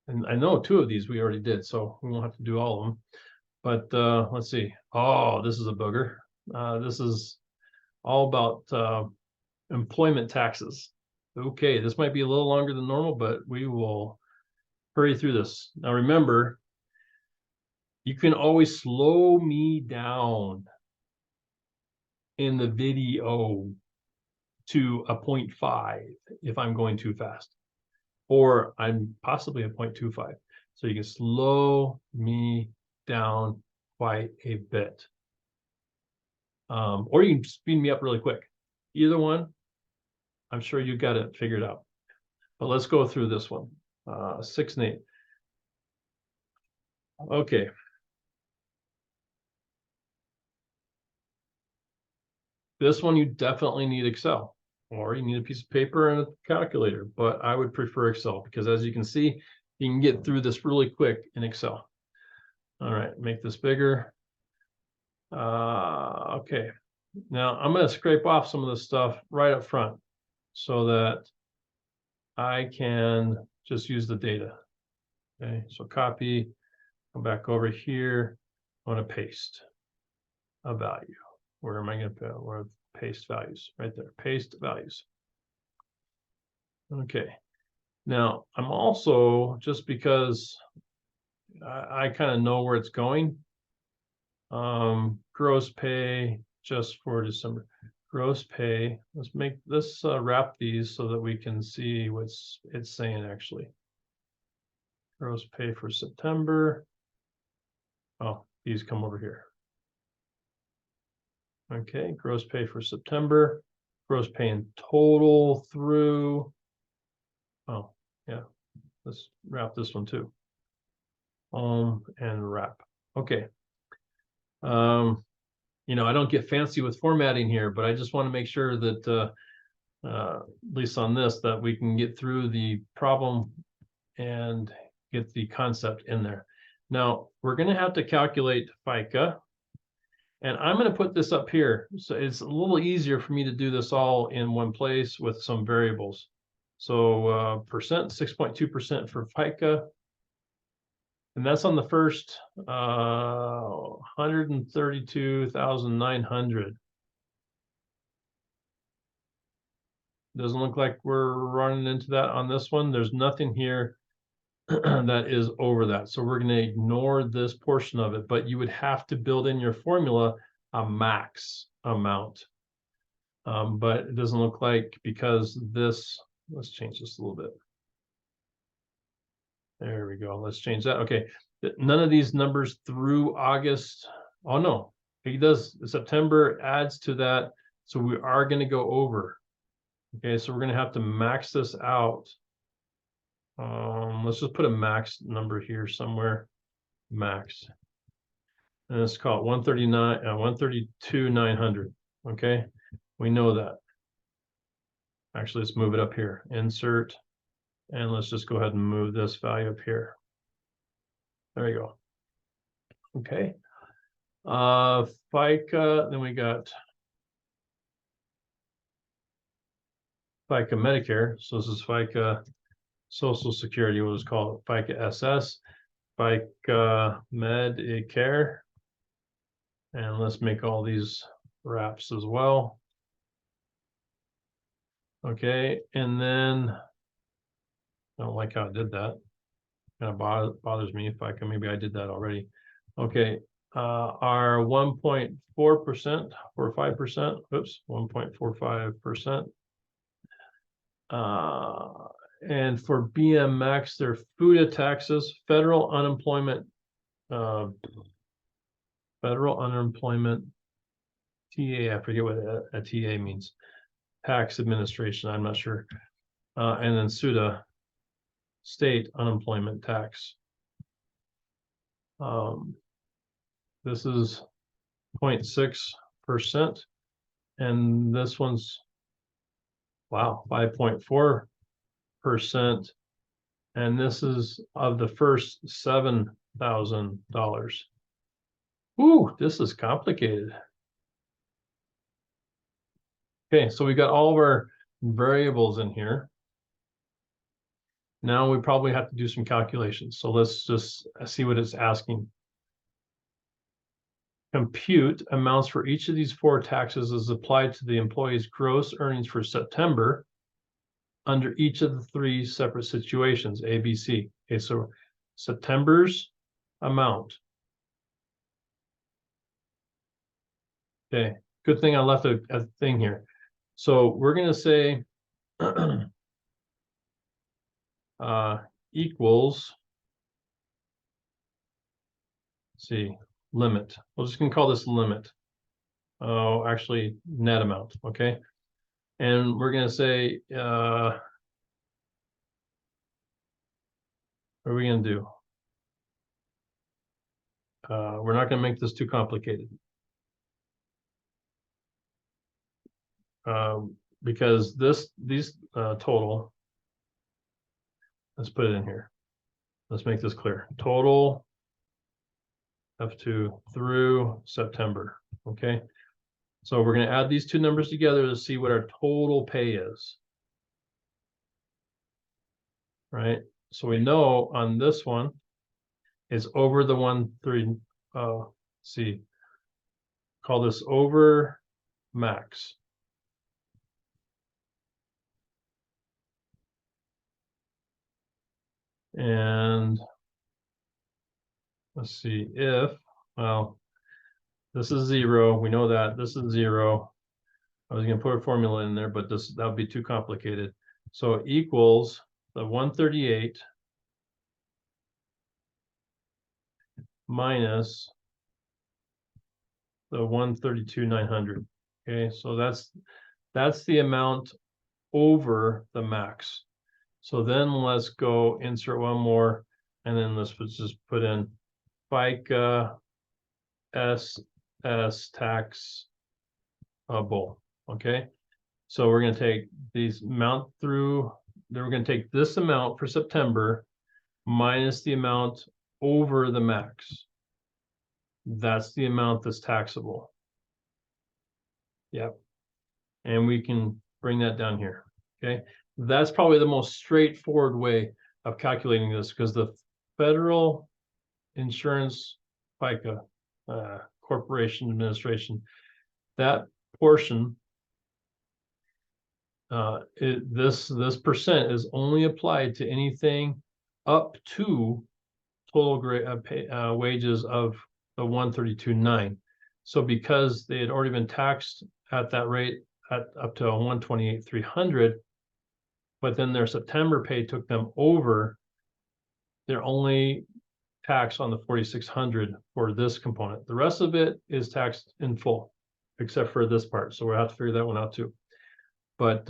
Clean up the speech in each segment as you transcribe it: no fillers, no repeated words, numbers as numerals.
And I know 2 of these we already did, so we won't have to do all of them. But let's see. Oh, this is a booger. This is all about employment taxes. Okay, this might be a little longer than normal, but we will hurry through this. Now remember, you can always slow me down in the video to a 0.5 if I'm going too fast, or I'm possibly a 0.25. So you can slow me down quite a bit. Or you can speed me up really quick. Either one, I'm sure you got it figured out. But let's go through this one. 6 and 8. Okay. This one you definitely need Excel, or you need a piece of paper and a calculator, but I would prefer Excel because as you can see, you can get through this really quick in Excel. All right, make this bigger. Okay, now I'm going to scrape off some of this stuff right up front so that I can just use the data. Okay, so copy, come back over here. I want to paste a value. Where am I going to put? Where paste values? Right there, paste values. Okay. Now I'm also, just because I kind of know where it's going, gross pay just for December. Gross pay. Let's wrap these so that we can see what's it's saying actually. Gross pay for September. Oh, these come over here. Okay, gross pay for September. Gross pay in total through. Oh, yeah. Let's wrap this one too. And wrap. Okay. You know, I don't get fancy with formatting here, but I just want to make sure that at least on this, that we can get through the problem and get the concept in there. Now we're going to have to calculate FICA, and I'm going to put this up here. So it's a little easier for me to do this all in one place with some variables. So percent, 6.2% for FICA. And that's on the first 132,900. Doesn't look like we're running into that on this one. There's nothing here that is over that. So we're going to ignore this portion of it, but you would have to build in your formula a max amount. But it doesn't look like, because this, let's change this a little bit. There we go. Let's change that. Okay. None of these numbers through August. Oh, no. He does. September adds to that. So we are going to go over. Okay. So we're going to have to max this out. Let's just put a max number here somewhere. Max. And let's call it 132,900. Okay. We know that. Actually, let's move it up here. Insert. And let's just go ahead and move this value up here. There you go. Okay. FICA, then we got FICA Medicare. So this is FICA Social Security, we'll just call it FICA SS, FICA Medicare. And let's make all these wraps as well. Okay, and then I don't like how I did that. Kind of bothers me. FICA, maybe I did that already. Okay, our 1.4% or 5%, oops, 1.45%. And for BMX, their FUTA taxes, federal unemployment TA, I forget what a TA means. Tax administration, I'm not sure. And then SUTA, state unemployment tax. This is 0.6%, and this one's, wow, 5.4%, and this is of the first $7,000. Ooh, this is complicated. Okay, so we got all of our variables in here. Now we probably have to do some calculations. So let's just see what it's asking. Compute amounts for each of these 4 taxes as applied to the employee's gross earnings for September under each of the 3 separate situations, A, B, C. Okay, so September's amount. Okay, good thing I left a thing here. So we're going to say equals, let's see, limit. We're just going to call this limit. Oh, actually, net amount. Okay. And we're going to say, what are we going to do? We're not going to make this too complicated. Because these total, let's put it in here. Let's make this clear. Total F2 through September. Okay. So we're going to add these 2 numbers together to see what our total pay is. Right. So we know on this one is over the 130. See, call this over max. And let's see if, well, this is 0. We know that this is 0. I was going to put a formula in there, but that would be too complicated. So equals the 138 minus the 132,900. Okay, so that's the amount over the max. So then let's go insert one more, and then let's just put in FICA SS taxable. Okay, so we're going to take these amount through. Then we're going to take this amount for September minus the amount over the max. That's the amount that's taxable. Yep. And we can bring that down here. Okay. That's probably the most straightforward way of calculating this, because the federal insurance FICA corporation administration, that portion, this percent is only applied to anything up to total wages of the 132.9. So because they had already been taxed at that rate at up to 128,300, but then their September pay took them over, they're only taxed on the 4,600 for this component. The rest of it is taxed in full, except for this part. So we'll have to figure that one out too. But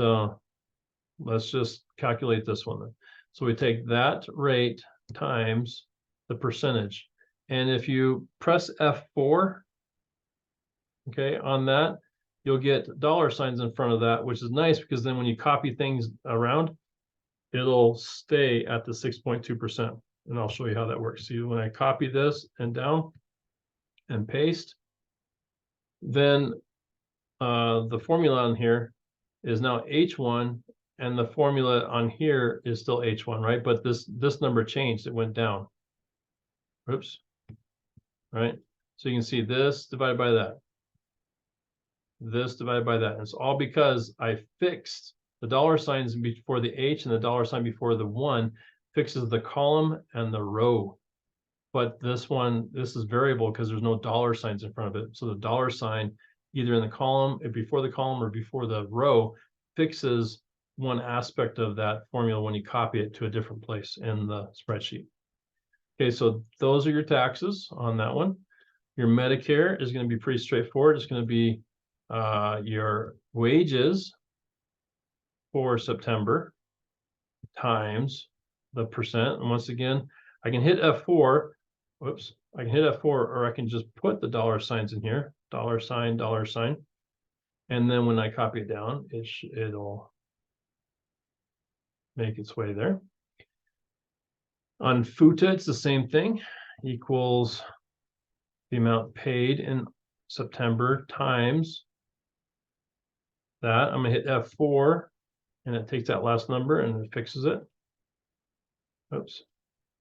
let's just calculate this one then. So we take that rate times the percentage. And if you press F4, okay, on that, you'll get $ in front of that, which is nice, because then when you copy things around, it'll stay at the 6.2%. And I'll show you how that works. See, when I copy this and down and paste, then the formula on here is now H1, and the formula on here is still H1, right? But this number changed, it went down. Oops. Right? So you can see this divided by that. This divided by that. And it's all because I fixed the $ before the H and the $ before the 1 fixes the column and the row. But this one, this is variable because there's no $ in front of it. So the $ either in the column, before the column or before the row, fixes one aspect of that formula when you copy it to a different place in the spreadsheet. Okay, so those are your taxes on that one. Your Medicare is going to be pretty straightforward. It's going to be your wages for September times the percent. And once again, I can hit F4. Whoops, I can hit F4, or I can just put the $ in here, $, and then when I copy it down, it'll make its way there. On FUTA, it's the same thing, equals the amount paid in September times that. I'm gonna hit F4, and it takes that last number and it fixes it. Oops.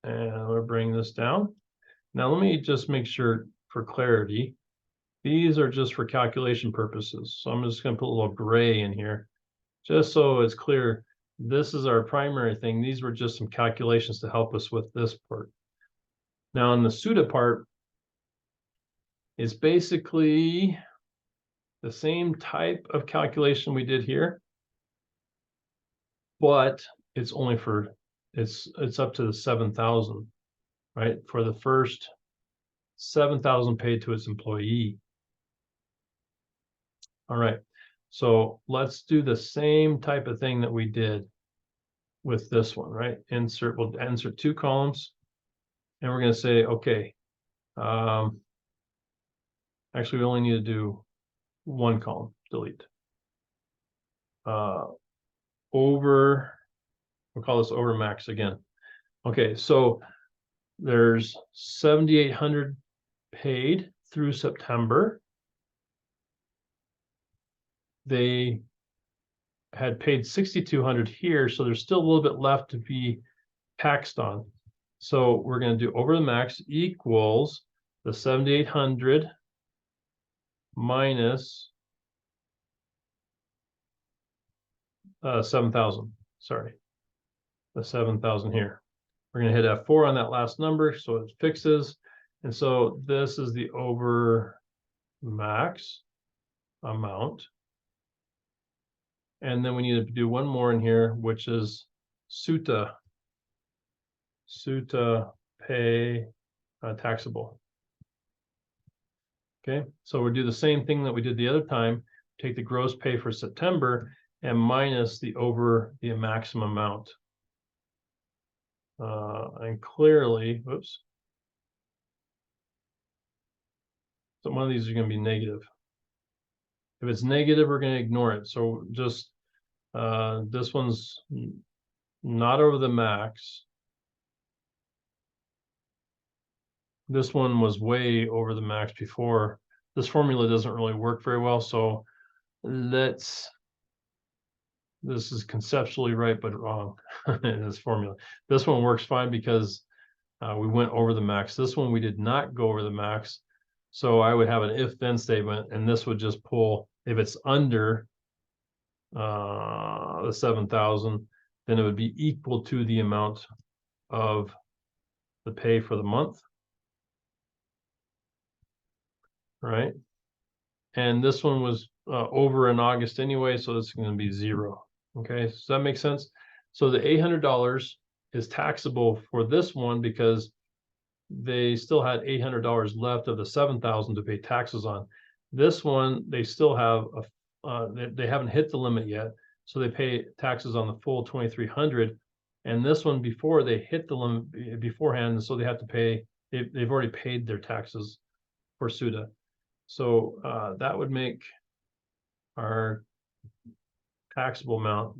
And we'll bring this down. Now let me just make sure for clarity, these are just for calculation purposes. So I'm just going to put a little gray in here, just so it's clear. This is our primary thing. These were just some calculations to help us with this part. Now in the SUTA part, it's basically the same type of calculation we did here, but it's only for, it's up to the 7,000, right? For the first 7,000 paid to its employee. All right, so let's do the same type of thing that we did with this one, right? We'll insert 2 columns, and we're going to say, okay, actually we only need to do 1 column, delete. We'll call this over max again. Okay, so there's 7,800 paid through September. They had paid 6,200 here, so there's still a little bit left to be taxed on. So we're going to do over the max equals the 7,800 minus 7,000. Sorry, the 7,000 here. We're going to hit F4 on that last number, so it fixes. And so this is the over max amount. And then we need to do one more in here, which is SUTA pay taxable. Okay, so we'll do the same thing that we did the other time. Take the gross pay for September and minus the over the maximum amount. And clearly, whoops. So one of these are going to be negative. If it's negative, we're going to ignore it. So just this one's not over the max. This one was way over the max before. This formula doesn't really work very well. So this is conceptually right, but wrong in this formula. This one works fine because we went over the max. This one we did not go over the max. So I would have an if-then statement, and this would just pull, if it's under the 7,000, then it would be equal to the amount of the pay for the month. Right? And this one was over in August anyway, so this is going to be 0. Okay, does that make sense? So the $800 is taxable for this one because they still had $800 left of the 7,000 to pay taxes on. This one, they still have they haven't hit the limit yet, so they pay taxes on the full 2,300. And this one, before they hit the limit beforehand, so they have to pay. They've already paid their taxes for SUTA. So that would make our taxable amount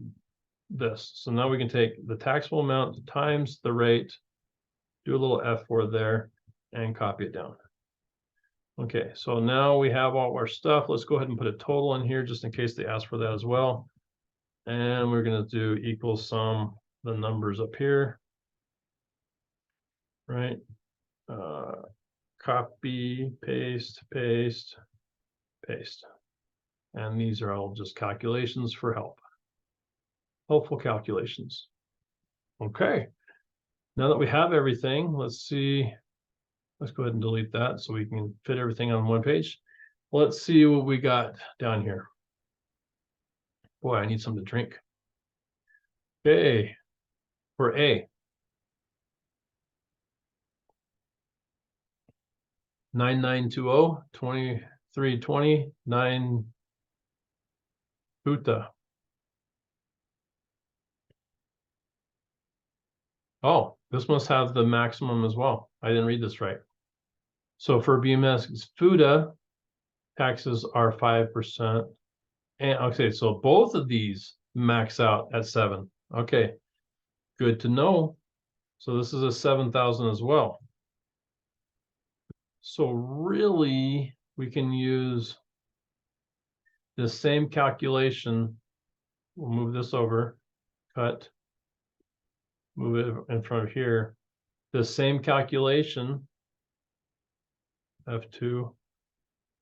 this. So now we can take the taxable amount times the rate, do a little F4 there, and copy it down. Okay, so now we have all our stuff. Let's go ahead and put a total in here just in case they ask for that as well. And we're going to do equal sum the numbers up here. Right? Copy, paste, paste, paste. And these are all just calculations for helpful calculations. Okay, now that we have everything, let's see. Let's go ahead and delete that so we can fit everything on one page. Let's see what we got down here. Boy, I need something to drink. Okay, for A. 9920 2320 9 Buta. Oh, this must have the maximum as well. I didn't read this right. So for BMS FUTA, taxes are 5%. And okay, so both of these max out at 7. Okay, good to know. So this is a 7,000 as well. So really, we can use the same calculation. We'll move this over, cut, move it in front of here. The same calculation, F2,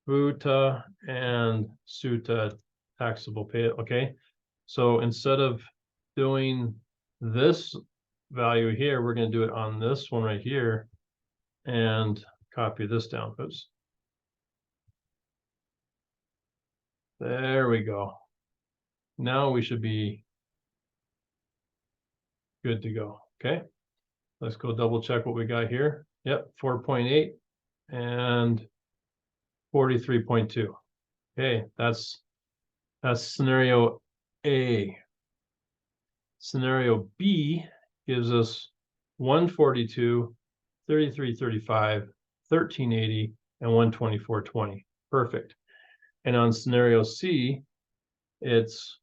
VUTA and SUTA taxable pay. Okay, so instead of doing this value here, we're going to do it on this one right here and copy this down. Oops. There we go. Now we should be good to go. Okay, let's go double check what we got here. Yep, 4.8 and 43.2. Okay, that's scenario A. Scenario B gives us 142, 3335, 1380, and 124.20. Perfect. And on scenario C, it's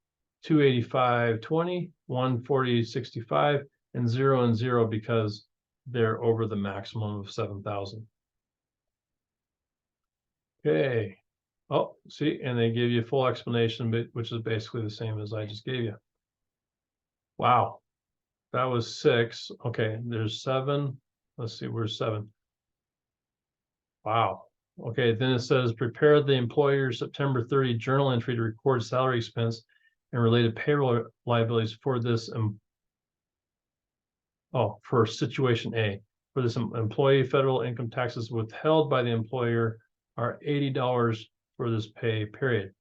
285.20, 140.65, and 0 because they're over the maximum of 7,000. Okay. Oh, see, and they give you a full explanation, which is basically the same as I just gave you. Wow. That was 6. Okay, there's 7. Let's see, where's 7? Wow. Okay, then it says prepare the employer's September 30 journal entry to record salary expense and related payroll liabilities for this. For situation A. For this employee, federal income taxes withheld by the employer are $80 for this pay period.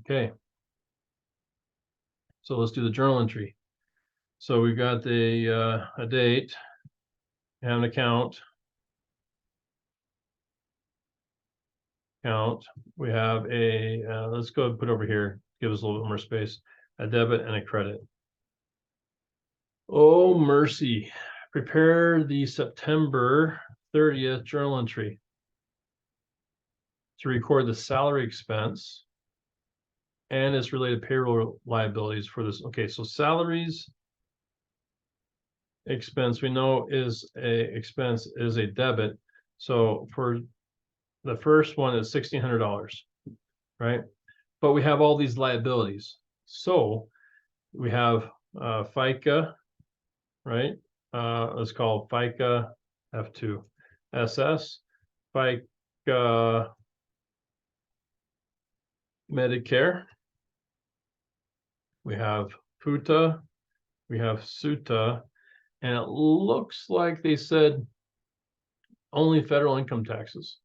Okay. So let's do the journal entry. So we got a date, and an account. We have a, let's go and put over here, give us a little bit more space, a debit and a credit. Oh, mercy. Prepare the September 30th journal entry to record the salary expense and its related payroll liabilities for this. Okay, so salaries expense, we know is a debit. So for the first one is $1,600, right? But we have all these liabilities. So we have FICA, right? Let's call FICA F2, SS, FICA Medicare. We have FUTA, we have SUTA, and it looks like they said only federal income taxes.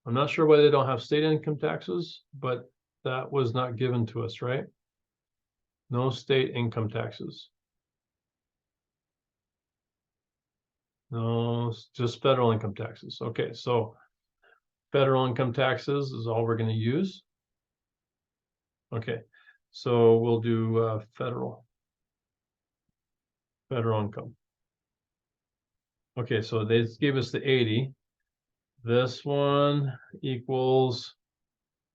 I'm not sure why they don't have state income taxes, but that was not given to us, right? No state income taxes. No, just federal income taxes. Okay, so federal income taxes is all we're going to use. Okay, so we'll do federal income. Okay, so they gave us the 80. This one equals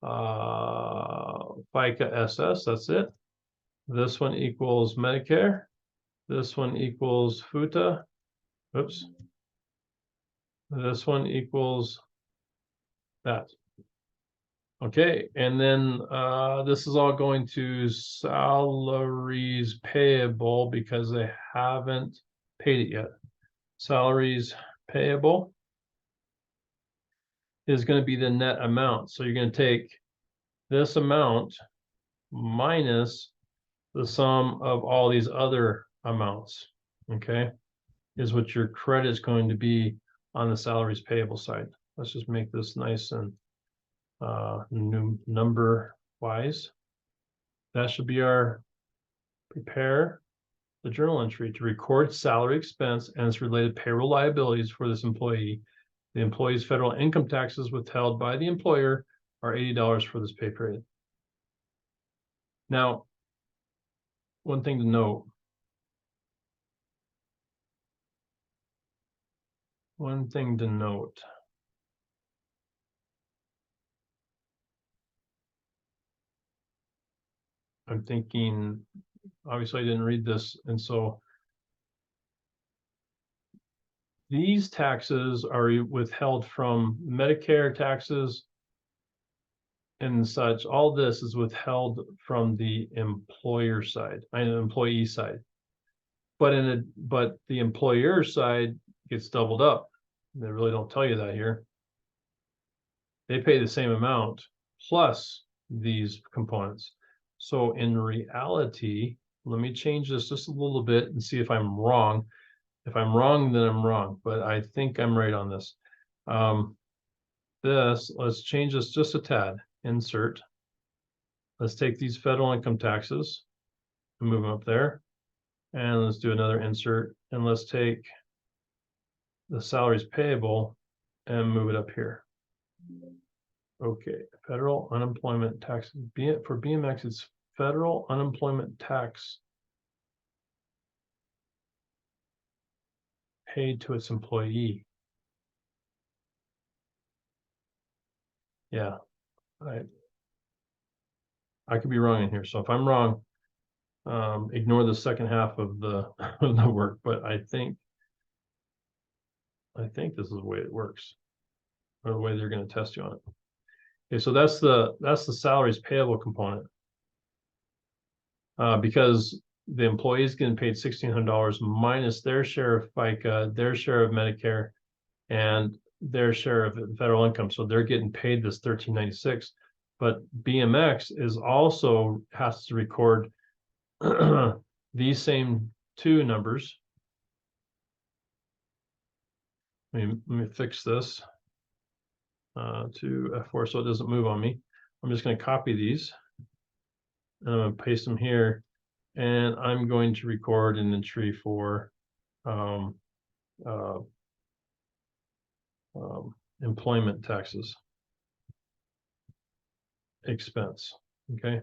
FICA SS, that's it. This one equals Medicare. This one equals FUTA. Oops. This one equals that. Okay, and then this is all going to salaries payable because they haven't paid it yet. Salaries payable is going to be the net amount. So you're going to take this amount minus the sum of all these other amounts, okay, is what your credit is going to be on the salaries payable side. Let's just make this nice and new number wise. That should be our prepare the journal entry to record salary expense and its related payroll liabilities for this employee. The employee's federal income taxes withheld by the employer are $80 for this pay period. Now, one thing to note. I'm thinking, obviously I didn't read this, and so these taxes are withheld from Medicare taxes and such, all this is withheld from the employer side, employee side. But the employer side gets doubled up. They really don't tell you that here. They pay the same amount plus these components. So in reality, let me change this just a little bit and see if I'm wrong. If I'm wrong, then I'm wrong, but I think I'm right on this. Let's change this just a tad. Insert. Let's take these federal income taxes and move them up there. And let's do another insert. And let's take the salaries payable and move it up here. Okay, federal unemployment tax. For BMX, it's federal unemployment tax paid to its employee. Yeah, I could be wrong in here. So if I'm wrong, ignore the second half of the of the work. But I think this is the way it works, or the way they're going to test you on it. Okay, so that's the salaries payable component. Because the employee is getting paid $1,600 minus their share of FICA, their share of Medicare, and their share of federal income. So they're getting paid this $1,396. But BMX is also has to record these same two numbers. Let me fix this to F4 so it doesn't move on me. I'm just going to copy these and I'm going to paste them here, and I'm going to record an entry for employment taxes expense. Okay,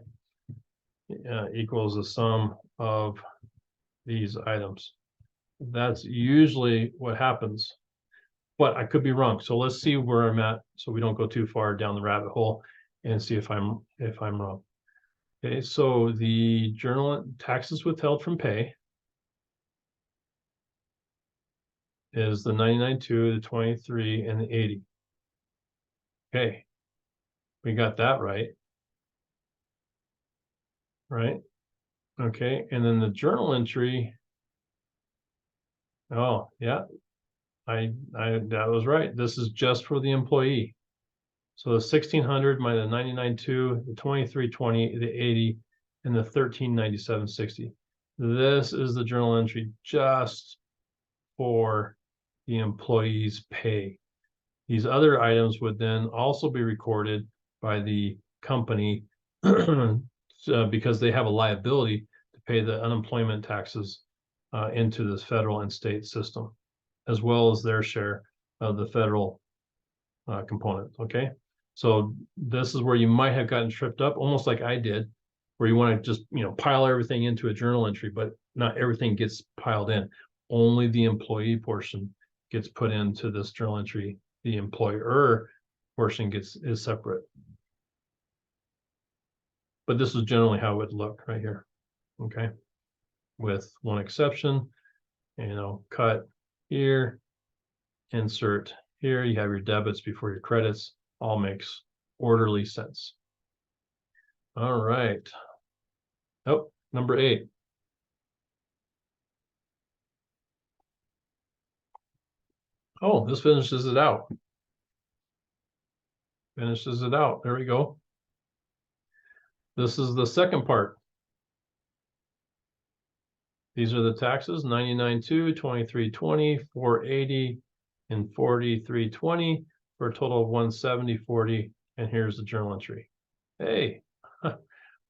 equals the sum of these items. That's usually what happens, but I could be wrong. So let's see where I'm at, so we don't go too far down the rabbit hole, and see if I'm wrong. Okay, so the journal taxes withheld from pay is the 99.2, the 23, and the 80. Okay, we got that right. Right? Okay, and then the journal entry. Oh, yeah, that was right. This is just for the employee. So the 1,600 minus the 99.2, the 23.20, the 80, and the 1397.60. This is the journal entry just for the employee's pay. These other items would then also be recorded by the company because they have a liability to pay the unemployment taxes into this federal and state system, as well as their share of the federal component. Okay, so this is where you might have gotten tripped up, almost like I did, where you want to just pile everything into a journal entry, but not everything gets piled in. Only the employee portion gets put into this journal entry. The employer portion is separate. But this is generally how it would look right here. Okay, with one exception. Cut here, insert here. You have your debits before your credits. All makes orderly sense. All right. Oh, number 8. Oh, this finishes it out. Finishes it out. There we go. This is the second part. These are the taxes: 99.2, 23.20, 480, and 43.20 for a total of 170.40. And here's the journal entry. Hey, I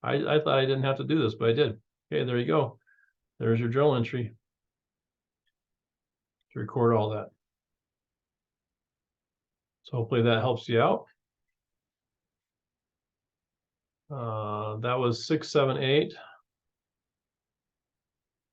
thought I didn't have to do this, but I did. Okay, there you go. There's your journal entry to record all that. So hopefully that helps you out. That was 6, 7, 8.